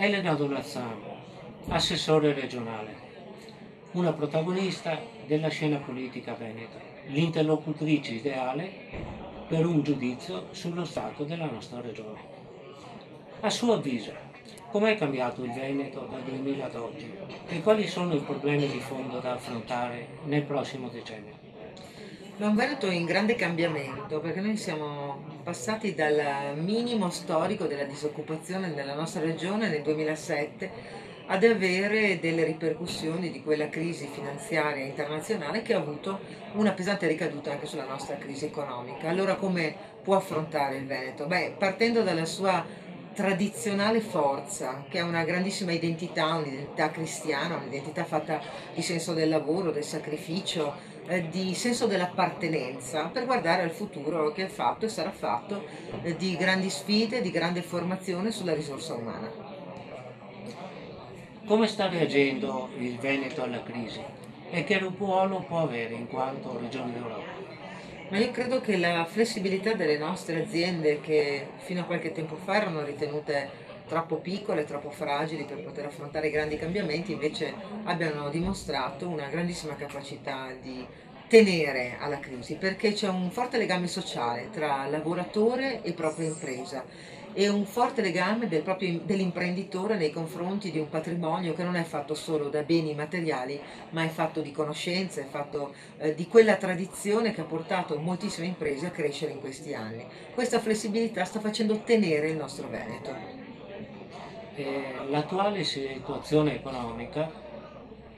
Elena Donazzano, assessore regionale, una protagonista della scena politica veneta, l'interlocutrice ideale per un giudizio sullo stato della nostra regione. A suo avviso, com'è cambiato il Veneto dal 2000 ad oggi e quali sono i problemi di fondo da affrontare nel prossimo decennio? È un Veneto in grande cambiamento perché noi siamo passati dal minimo storico della disoccupazione nella nostra regione nel 2007 ad avere delle ripercussioni di quella crisi finanziaria internazionale che ha avuto una pesante ricaduta anche sulla nostra crisi economica. Allora come può affrontare il Veneto? Beh, partendo dalla sua tradizionale forza, che ha una grandissima identità, un'identità cristiana, un'identità fatta di senso del lavoro, del sacrificio, di senso dell'appartenenza, per guardare al futuro che è fatto e sarà fatto di grandi sfide, di grande formazione sulla risorsa umana. Come sta reagendo il Veneto alla crisi e che ruolo può avere in quanto regione d'Europa? Ma io credo che la flessibilità delle nostre aziende, che fino a qualche tempo fa erano ritenute troppo piccole, troppo fragili per poter affrontare i grandi cambiamenti, invece abbiano dimostrato una grandissima capacità di tenere alla crisi, perché c'è un forte legame sociale tra lavoratore e propria impresa e un forte legame dell'imprenditore nei confronti di un patrimonio che non è fatto solo da beni materiali, ma è fatto di conoscenze, è fatto di quella tradizione che ha portato moltissime imprese a crescere in questi anni. Questa flessibilità sta facendo tenere il nostro Veneto. L'attuale situazione economica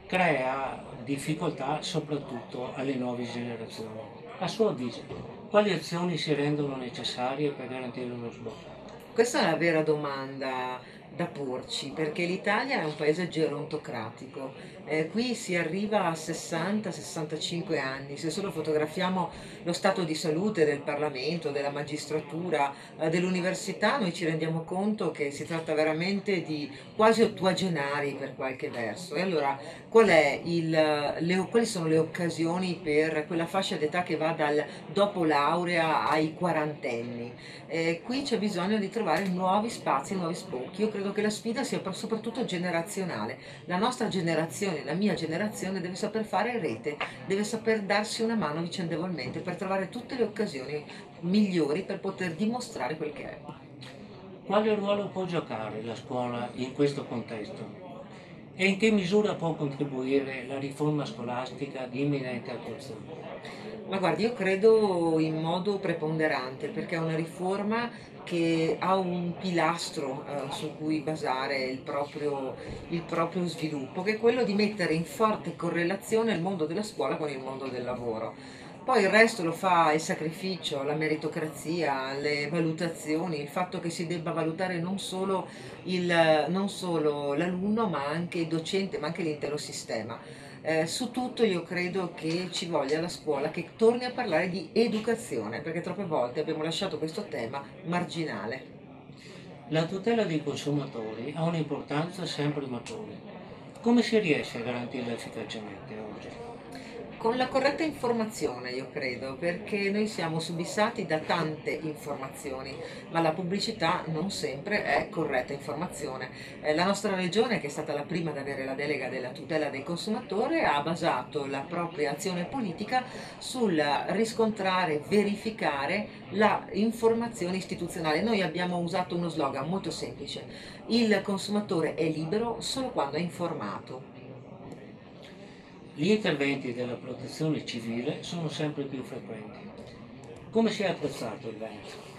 crea difficoltà soprattutto alle nuove generazioni. A suo avviso, quali azioni si rendono necessarie per garantire uno sblocco? Questa è una vera domanda da porci, perché l'Italia è un paese gerontocratico. Qui si arriva a 60-65 anni, se solo fotografiamo lo stato di salute del Parlamento, della magistratura, dell'università, noi ci rendiamo conto che si tratta veramente di quasi ottuagenari per qualche verso. E allora quali sono le occasioni per quella fascia d'età che va dal dopo laurea ai quarantenni? Qui c'è bisogno di trovare nuovi spazi, nuovi spocchi. Io credo che la sfida sia soprattutto generazionale. La nostra generazione, la mia generazione deve saper fare rete, deve saper darsi una mano vicendevolmente per trovare tutte le occasioni migliori per poter dimostrare quel che è. Quale ruolo può giocare la scuola in questo contesto? E in che misura può contribuire la riforma scolastica di imminente attuazione? Ma guardi, io credo in modo preponderante perché è una riforma che ha un pilastro su cui basare il proprio sviluppo, che è quello di mettere in forte correlazione il mondo della scuola con il mondo del lavoro. Poi il resto lo fa il sacrificio, la meritocrazia, le valutazioni, il fatto che si debba valutare non solo l'alunno, ma anche il docente, ma anche l'intero sistema. Su tutto io credo che ci voglia la scuola che torni a parlare di educazione, perché troppe volte abbiamo lasciato questo tema marginale. La tutela dei consumatori ha un'importanza sempre maggiore. Come si riesce a garantirla efficacemente oggi? Con la corretta informazione, io credo, perché noi siamo subissati da tante informazioni, ma la pubblicità non sempre è corretta informazione. La nostra regione, che è stata la prima ad avere la delega della tutela del consumatore, ha basato la propria azione politica sul riscontrare, verificare la informazione istituzionale. Noi abbiamo usato uno slogan molto semplice: il consumatore è libero solo quando è informato. Gli interventi della protezione civile sono sempre più frequenti. Come si è attrezzato il Veneto?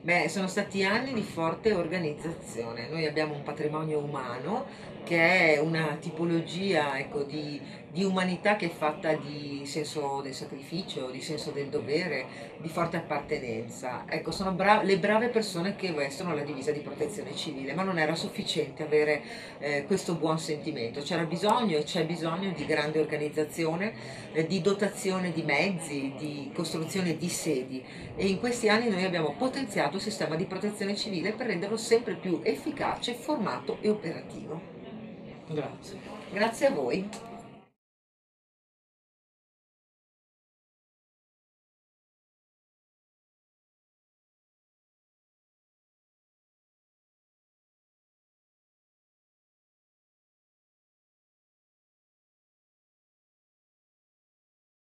Beh, sono stati anni di forte organizzazione. Noi abbiamo un patrimonio umano che è una tipologia, ecco, di umanità che è fatta di senso del sacrificio, di senso del dovere, di forte appartenenza. Ecco, sono le brave persone che vestono la divisa di protezione civile, ma non era sufficiente avere questo buon sentimento. C'era bisogno e c'è bisogno di grande organizzazione, di dotazione di mezzi, di costruzione di sedi, e in questi anni noi abbiamo potenziato il sistema di protezione civile per renderlo sempre più efficace, formato e operativo. Grazie. Grazie a voi.